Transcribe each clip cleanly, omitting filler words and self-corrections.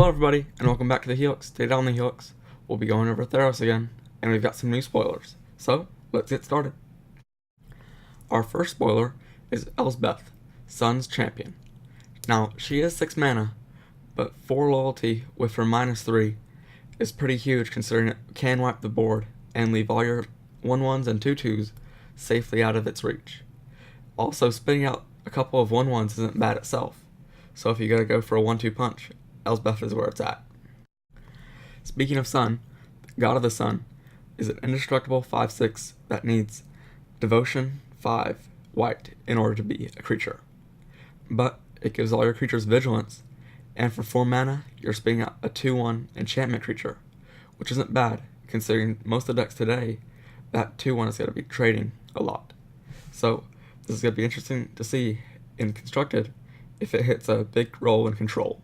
Hello everybody, and welcome back to the Helix. Stay down the Helix. We'll be going over Theros again, and we've got some new spoilers. So, let's get started. Our first spoiler is Elsbeth, Sun's champion. Now, she is 6 mana, but 4 loyalty with her -3 is pretty huge considering it can wipe the board and leave all your 1/1s and 2/2s safely out of its reach. Also, spitting out a couple of 1/1s isn't bad itself, so if you gotta go for a 1-2 punch, Elsbeth is where it's at. Speaking of Sun, God of the Sun is an indestructible 5/6 that needs Devotion 5 white in order to be a creature. But it gives all your creatures vigilance, and for 4 mana, you're spitting out a 2/1 enchantment creature, which isn't bad considering most of the decks today, that 2/1 is going to be trading a lot. So this is going to be interesting to see in Constructed if it hits a big role in control.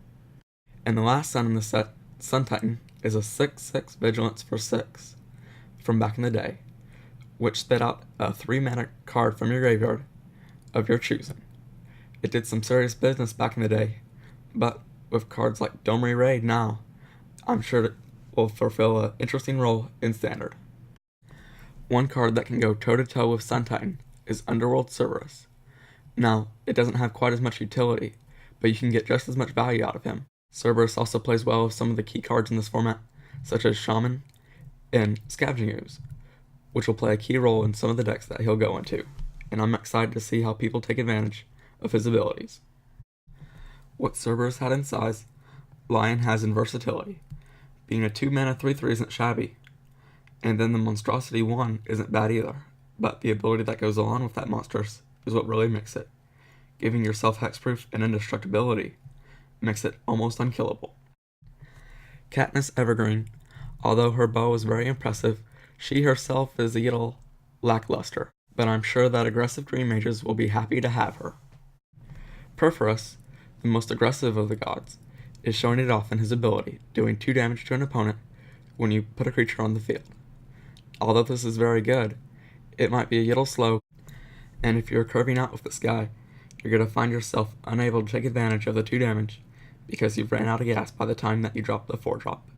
And the last Sun in the set, Sun Titan, is a 6/6 vigilance for 6 from back in the day, which spit out a 3 mana card from your graveyard of your choosing. It did some serious business back in the day, but with cards like Domri Raid now, I'm sure it will fulfill an interesting role in Standard. One card that can go toe-to-toe with Sun Titan is Underworld Cerberus. Now, it doesn't have quite as much utility, but you can get just as much value out of him. Cerberus also plays well with some of the key cards in this format, such as Shaman and Scavenging Ooze, which will play a key role in some of the decks that he'll go into, and I'm excited to see how people take advantage of his abilities. What Cerberus had in size, Lion has in versatility. Being a 2 mana 3/3 isn't shabby, and then the Monstrosity 1 isn't bad either, but the ability that goes along with that monstrous is what really makes it. Giving yourself hexproof and indestructibility makes it almost unkillable. Katniss Evergreen, although her bow is very impressive, she herself is a little lackluster, but I'm sure that aggressive green mages will be happy to have her. Perforus, the most aggressive of the gods, is showing it off in his ability, doing 2 damage to an opponent when you put a creature on the field. Although this is very good, it might be a little slow, and if you're curving out with this guy, you're going to find yourself unable to take advantage of the 2 damage because you've ran out of gas by the time that you drop the 4-drop.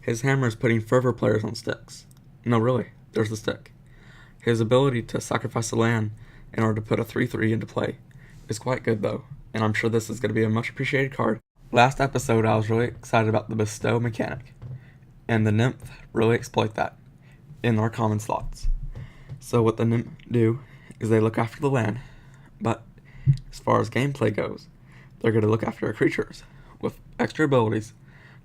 His hammer is putting Fervor players on sticks. No, really, there's the stick. His ability to sacrifice a land in order to put a 3/3 into play is quite good though, and I'm sure this is going to be a much appreciated card. Last episode I was really excited about the bestow mechanic, and the Nymph really exploit that in our common slots. So what the Nymph do is they look after the land, but as far as gameplay goes, they're going to look after our creatures with extra abilities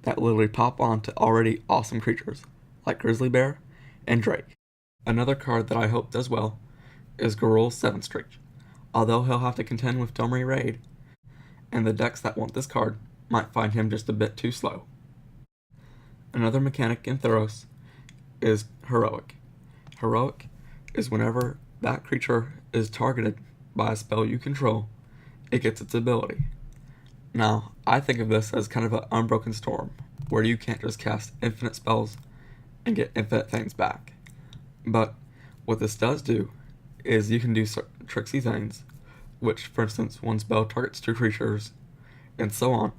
that literally pop on to already awesome creatures like Grizzly Bear and Drake. Another card that I hope does well is Garul's 7 Streak, although he'll have to contend with Domri Raid, and the decks that want this card might find him just a bit too slow. Another mechanic in Theros is Heroic. Heroic is whenever that creature is targeted by a spell you control, it gets its ability. Now, I think of this as kind of an unbroken storm, where you can't just cast infinite spells and get infinite things back. But what this does do is you can do certain tricksy things, which, for instance, one spell targets 2 creatures, and so on,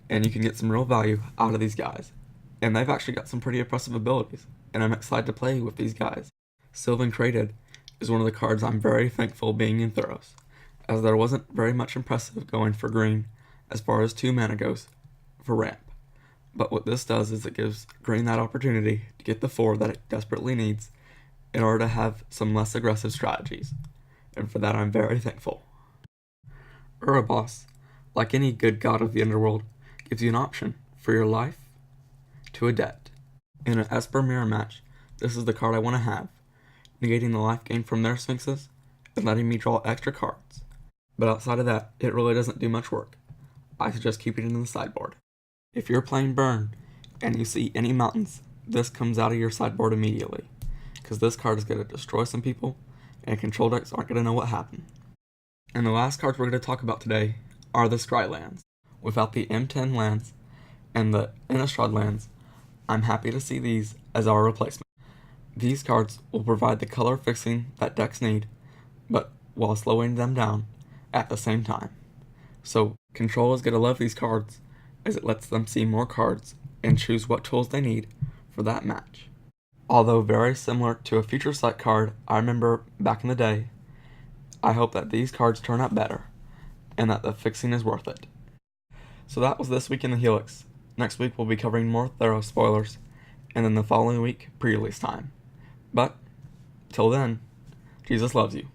and you can get some real value out of these guys. And they've actually got some pretty impressive abilities, and I'm excited to play with these guys. Sylvan Crated is one of the cards I'm very thankful being in Theros, as there wasn't very much impressive going for green as far as 2 mana goes for ramp. But what this does is it gives green that opportunity to get the 4 that it desperately needs in order to have some less aggressive strategies, and for that I'm very thankful. Urabos, like any good god of the underworld, gives you an option for your life to a debt. In an Esper mirror match, this is the card I want to have, negating the life gain from their sphinxes and letting me draw extra cards. But outside of that, it really doesn't do much work. I suggest keeping it in the sideboard. If you're playing Burn and you see any mountains, this comes out of your sideboard immediately, because this card is going to destroy some people and control decks aren't going to know what happened. And the last cards we're going to talk about today are the Scry lands. Without the M10 lands and the Innistrad lands, I'm happy to see these as our replacement. These cards will provide the color fixing that decks need, but while slowing them down at the same time. So control is going to love these cards, as it lets them see more cards and choose what tools they need for that match. Although very similar to a Future Sight card I remember back in the day, I hope that these cards turn out better, and that the fixing is worth it. So that was this week in the Helix. Next week we'll be covering more Theros spoilers, and then the following week pre-release time. But, till then, Jesus loves you.